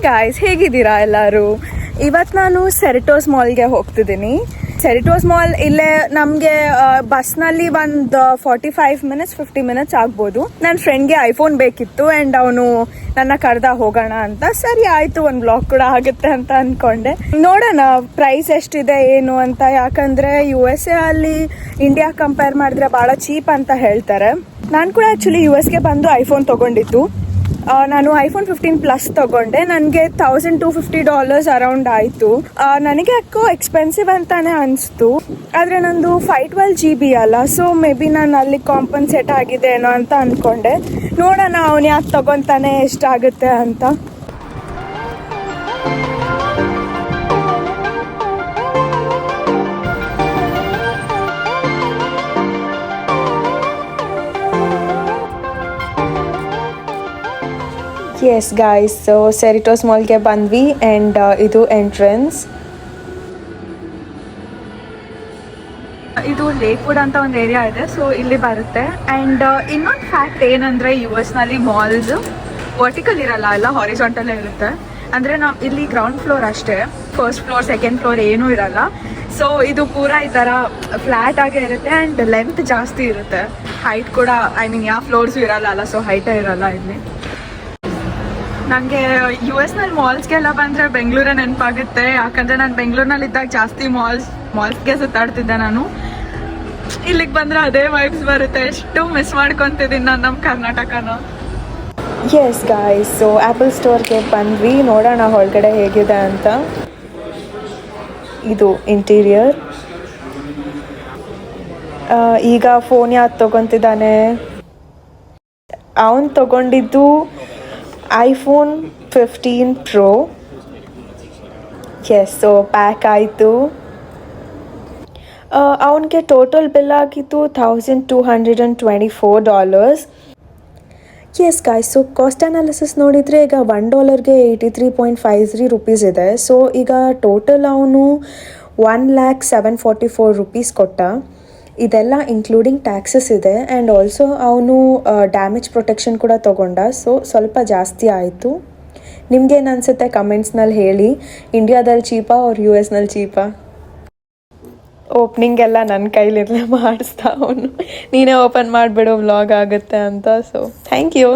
Guys, ಹೇಗಿದ್ದೀರಾ ಎಲ್ಲರೂ? ಇವತ್ತು ನಾನು ಸೆರಿಟೋಸ್ ಮಾಲ್ಗೆ ಹೋಗ್ತಿದ್ದೀನಿ. ಸೆರಿಟೋಸ್ ಮಾಲ್ ಇಲ್ಲೇ ನಮಗೆ ಬಸ್ನಲ್ಲಿ ಒಂದು 45 ಮಿನಿಟ್ಸ್ 50 ಮಿನಿಟ್ಸ್ ಆಗ್ಬೋದು. ನನ್ನ ಫ್ರೆಂಡ್ಗೆ ಐಫೋನ್ ಬೇಕಿತ್ತು ಆ್ಯಂಡ್ ಅವನು ನನ್ನ ಕರೆದ ಹೋಗೋಣ ಅಂತ. ಸರಿ ಆಯಿತು, ಒಂದು ಬ್ಲಾಗ್ ಕೂಡ ಆಗುತ್ತೆ ಅಂತ ಅಂದ್ಕೊಂಡೆ. ನೋಡೋಣ ಪ್ರೈಸ್ ಎಷ್ಟಿದೆ ಏನು ಅಂತ. ಯಾಕಂದರೆ USA ಅಲ್ಲಿ ಇಂಡಿಯಾ ಕಂಪೇರ್ ಮಾಡಿದ್ರೆ ಭಾಳ ಚೀಪ್ ಅಂತ ಹೇಳ್ತಾರೆ. ನಾನು ಕೂಡ ಆ್ಯಕ್ಚುಲಿ USಗೆ ಬಂದು ಐಫೋನ್ ತೊಗೊಂಡಿದ್ದು. ನಾನು ಐಫೋನ್ 15 ಪ್ಲಸ್ ತೊಗೊಂಡೆ. ನನಗೆ $1,250 ಅರೌಂಡ್ ಆಯಿತು. ನನಗೆ ಯಾಕೋ ಎಕ್ಸ್ಪೆನ್ಸಿವ್ ಅಂತಾನೆ ಅನಿಸ್ತು. ಆದರೆ ನಂದು 512 GB ಅಲ್ಲ, ಸೊ ಮೇ ಬಿ ನಾನು ಅಲ್ಲಿ ಕಾಂಪನ್ಸೇಟ್ ಆಗಿದೆ ಏನೋ ಅಂತ ಅಂದ್ಕೊಂಡೆ. ನೋಡೋಣ ಅವನು ಯಾಕೆ ತೊಗೊತಾನೆ, ಎಷ್ಟಾಗುತ್ತೆ ಅಂತ. ಎಸ್ ಗಾಯ್ಸ್, ಸೊ ಸೆರಿಟೋಸ್ ಮಾಲ್ಗೆ ಬಂದ್ವಿ ಆ್ಯಂಡ್ ಇದು ಎಂಟ್ರೆನ್ಸ್. ಇದು ಲೇಕ್ವುಡ್ ಅಂತ ಒಂದು ಏರಿಯಾ ಇದೆ, ಸೊ ಇಲ್ಲಿ ಬರುತ್ತೆ. ಆ್ಯಂಡ್ ಇನ್ನೊಂದು ಫ್ಯಾಕ್ಟ್ ಏನಂದರೆ US ನಲ್ಲಿ ಮಾಲ್ಸ್ ವರ್ಟಿಕಲ್ ಇರಲ್ಲ, ಎಲ್ಲ ಹಾರಿಜಾಂಟಲ್ಲೇ ಇರುತ್ತೆ. ಅಂದರೆ ನಾವು ಇಲ್ಲಿ ಗ್ರೌಂಡ್ ಫ್ಲೋರ್ ಅಷ್ಟೇ, ಫಸ್ಟ್ ಫ್ಲೋರ್ ಸೆಕೆಂಡ್ ಫ್ಲೋರ್ ಏನೂ ಇರಲ್ಲ. ಸೊ ಇದು ಪೂರಾ ಈ ಥರ ಫ್ಲ್ಯಾಟ್ ಆಗೇ ಇರುತ್ತೆ ಆ್ಯಂಡ್ ಲೆಂತ್ ಜಾಸ್ತಿ ಇರುತ್ತೆ. ಹೈಟ್ ಕೂಡ ಯಾವ ಫ್ಲೋರ್ಸು ಇರಲ್ಲ ಅಲ್ಲ, ಸೊ ಹೈಟೇ ಇರಲ್ಲ ಇಲ್ಲಿ. ನನಗೆ US ನಲ್ಲಿ ಮಾಲ್ಸ್ಗೆಲ್ಲ ಬಂದರೆ ಬೆಂಗಳೂರೇ ನೆನಪಾಗುತ್ತೆ. ಯಾಕಂದರೆ ನಾನು ಬೆಂಗಳೂರಿನಲ್ಲಿದ್ದಾಗ ಜಾಸ್ತಿ ಮಾಲ್ಸ್ಗೆ ಸುತ್ತಾಡ್ತಿದ್ದೆ ನಾನು. ಇಲ್ಲಿಗೆ ಬಂದರೆ ಅದೇ ವೈಬ್ಸ್ ಬರುತ್ತೆ. ಎಷ್ಟು ಮಿಸ್ ಮಾಡ್ಕೊತಿದ್ದೀನಿ ನಾನು ನಮ್ಮ ಕರ್ನಾಟಕನ. ಎಸ್ ಗಾಯ್ಸ್, ಸೊ ಆ್ಯಪಲ್ ಸ್ಟೋರ್ಗೆ ಬಂದ್ವಿ. ನೋಡೋಣ ಒಳಗಡೆ ಹೇಗಿದೆ ಅಂತ. ಇದು ಇಂಟೀರಿಯರ್. ಈಗ ಫೋನ್ ಯಾವ್ದು ತೊಗೊತಿದ್ದಾನೆ? ಅವನು ತೊಗೊಂಡಿದ್ದು iPhone 15 Pro. Yes, so pack ಆಯಿತು. ಅವನಿಗೆ ಟೋಟಲ್ ಬಿಲ್ ಆಗಿತ್ತು $1,224. Yes guys, so cost analysis ನೋಡಿದರೆ ಈಗ $1ಗೆ 83.53 ರೂಪೀಸ್ ಇದೆ. ಸೊ ಈಗ ಟೋಟಲ್ ಅವನು $1,0744 ಕೊಟ್ಟ. ಇದೆಲ್ಲ ಇನ್ಕ್ಲೂಡಿಂಗ್ ಟ್ಯಾಕ್ಸಸ್ ಇದೆ ಆ್ಯಂಡ್ ಆಲ್ಸೋ ಅವನು ಡ್ಯಾಮೇಜ್ ಪ್ರೊಟೆಕ್ಷನ್ ಕೂಡ ತೊಗೊಂಡ. ಸೊ ಸ್ವಲ್ಪ ಜಾಸ್ತಿ ಆಯಿತು. ನಿಮ್ಗೇನು ಅನಿಸುತ್ತೆ ಕಮೆಂಟ್ಸ್ನಲ್ಲಿ ಹೇಳಿ. ಇಂಡಿಯಾದಲ್ಲಿ ಚೀಪಾ ಅವ್ರ US ನಲ್ಲಿ ಚೀಪಾ? ಓಪನಿಂಗ್ ಎಲ್ಲ ನನ್ನ ಕೈಲಿರಲೇ ಮಾಡಿಸ್ತಾ ಅವನು. ನೀನೇ ಓಪನ್ ಮಾಡಿಬಿಡು, ವ್ಲಾಗ್ ಆಗುತ್ತೆ ಅಂತ. So thank you.